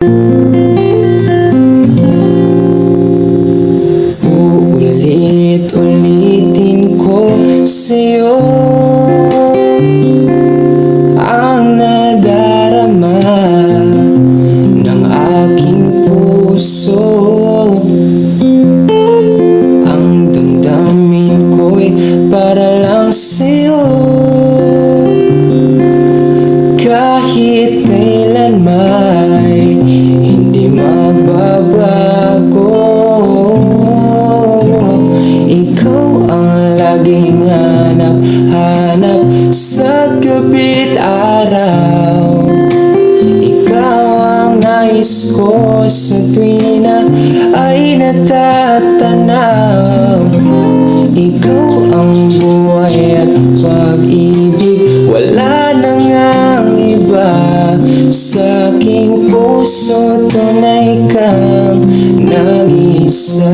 Uulit-ulitin ko sa'yo ang nadarama ng aking puso. Ang damdamin ko'y para lang sa'yo. Kahit kailan may hindi magbabago, ikaw ang laging hanap-hanap sa gabi't araw. Ikaw ang nais ko sa tuwing na ay natatanaw. Ikaw ang buhay at pag-ibig, wala nang ang iba. Sa aking puso tunay kang nag-isa.